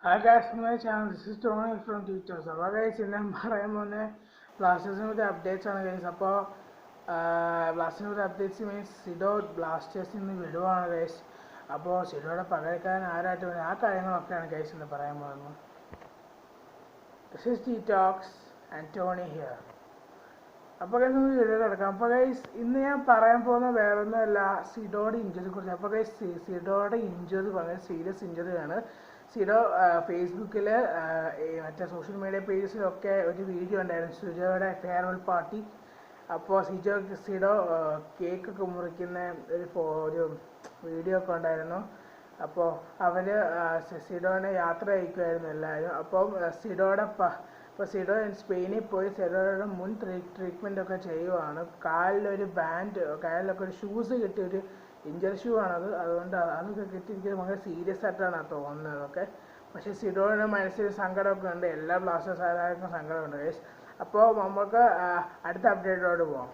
Hi guys, to my channel. This is Tony from Teachers. അപ്പോൾ guys ഇന്ന് ഞാൻ പറയാൻ പോകുന്ന ബ്ലാസ്റ്റേഴ്സിൻ്റെ അപ്ഡേറ്റ്സ് ആണ് guys. അപ്പോൾ ബ്ലാസ്റ്റേഴ്സിൻ്റെ അപ്ഡേറ്റ്സ് മീൻസ് സിഡോ ബ്ലാസ്റ്റേഴ്സിൽ നിന്ന് വിടുവാണ് guys. അപ്പോൾ സിഡോയുടെ പകരക്കാരൻ ആരായിട്ട് വേണം ആ കാര്യങ്ങളൊക്കെയാണ് guys ഇന്ന് പറയാൻ പോകുന്നത്. This is T-Talks and Tony here. അപ്പോൾ guys നമുക്ക് വീഡിയോ കിടക്കാം. അപ്പോൾ guys ഇന്ന് ഞാൻ പറയാൻ പോകുന്ന വേറൊന്നുമല്ല സിഡോയുടെ ഇഞ്ചുറിയെ കുറിച്ച്. അപ്പോൾ guys സിഡോയുടെ ഇഞ്ചുറി വളരെ സീരിയസ് ഇഞ്ചുറിയാണ്. സിഡോ ഫേസ്ബുക്കിൽ മറ്റേ സോഷ്യൽ മീഡിയ പേജസിലൊക്കെ ഒരു വീഡിയോ ഉണ്ടായിരുന്നു സിഡോയുടെ ഫെയർവെൽ പാർട്ടി. അപ്പോൾ സിഡോ കേക്കൊക്കെ മുറിക്കുന്ന ഒരു വീഡിയോ ഒക്കെ ഉണ്ടായിരുന്നു. അപ്പോൾ അവർ സിഡോനെ യാത്ര അയക്കുമായിരുന്നു എല്ലാവരും. അപ്പം ഇപ്പോൾ സിഡോ സ്പെയിനിൽ പോയി സിഡോയുടെ മുൻ ട്രീറ്റ്മെൻ്റ് ഒക്കെ ചെയ്യുവാണ്. കാലിലൊരു കാലിലൊക്കെ ഒരു ഷൂസ് കിട്ടിയ ഒരു ഇഞ്ചർ ഷൂ ആണത്. അതുകൊണ്ട് അതൊക്കെ കിട്ടിയിരിക്കുന്നത് ഭയങ്കര സീരിയസ് ആയിട്ടാണ് തോന്നുന്നത് അതൊക്കെ. പക്ഷേ സിഡോയുടെ മനസ്സിൽ സങ്കടമൊക്കെ ഉണ്ട്, എല്ലാ ബ്ലാസ്റ്റേഴ്സ് ആരാർക്കും സങ്കടമുണ്ട് ഗൈസ്. അപ്പോൾ നമുക്ക് അടുത്ത അപ്ഡേറ്റോട് പോകാം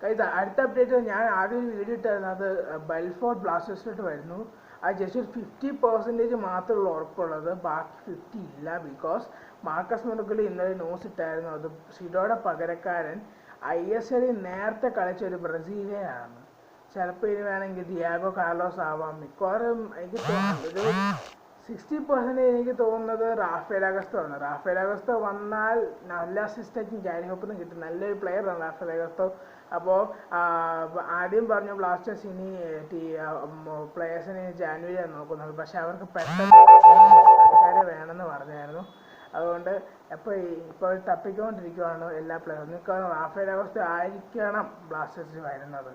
ഗൈസ്. അടുത്ത അപ്ഡേറ്റ് ഞാൻ ആദ്യം ഒരു വീഡിയോ ഇട്ടായിരുന്നു, അത് ബെൽഫോർഡ് ബ്ലാസ്റ്റേഴ്സിലോട്ട് വരുന്നു. അത് ജസ്റ്റ് ഒരു 50% മാത്രമുള്ള ഉറപ്പുള്ളത്, ബാക്കി 50 ഇല്ല. ബിക്കോസ് മാർക്കസ് മെർക്കുലി ഇന്നലെ ന്യൂസ് ഇട്ടായിരുന്നു, അത് സിഡോയുടെ പകരക്കാരൻ ISL നേരത്തെ കളിച്ച ഒരു ബ്രസീലിയനാണ്. ചിലപ്പോൾ ഇനി വേണമെങ്കിൽ ഡിയാഗോ കാർലോസ് ആവാം. മിക്കവാറും എനിക്ക് തോന്നുന്നത് ഒരു 60% എനിക്ക് തോന്നുന്നത് റാഫേൽ അഗസ്തോ ആണ്. റാഫേൽ അഗസ്തോ വന്നാൽ നല്ല അസിസ്റ്റൻറ്റും ജാരി ഹോപ്പിൽ നിന്ന് കിട്ടും. നല്ലൊരു പ്ലെയറാണ് റാഫേൽ അഗസ്തോ. അപ്പോൾ ആദ്യം പറഞ്ഞു ബ്ലാസ്റ്റേഴ്സ് ഇനി പ്ലെയേഴ്സിന് ജാനുവരിയാണ് നോക്കുന്നത്, പക്ഷെ അവർക്ക് പെട്ടെന്ന് കളിക്കാരെ വേണമെന്ന് പറഞ്ഞായിരുന്നു. അതുകൊണ്ട് ഇപ്പോൾ തപ്പിക്കൊണ്ടിരിക്കുകയാണ് എല്ലാ പ്ലെയേഴ്സും. മിക്കവാറും റാഫേൽ അഗസ്തോ ആയിരിക്കണം ബ്ലാസ്റ്റേഴ്സിൽ വരുന്നത്.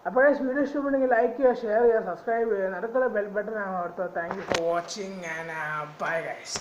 അപ്പോൾ വീഡിയോ ഇഷ്ടപ്പെട്ടെങ്കിൽ ലൈക്ക് ചെയ്യുക, ഷെയർ ചെയ്യുക, സബ്സ്ക്രൈബ് ചെയ്യുക, നടുക്കുള്ള ബെൽ ബട്ടൺ ആണ് ortho. Thank you for watching and bye guys.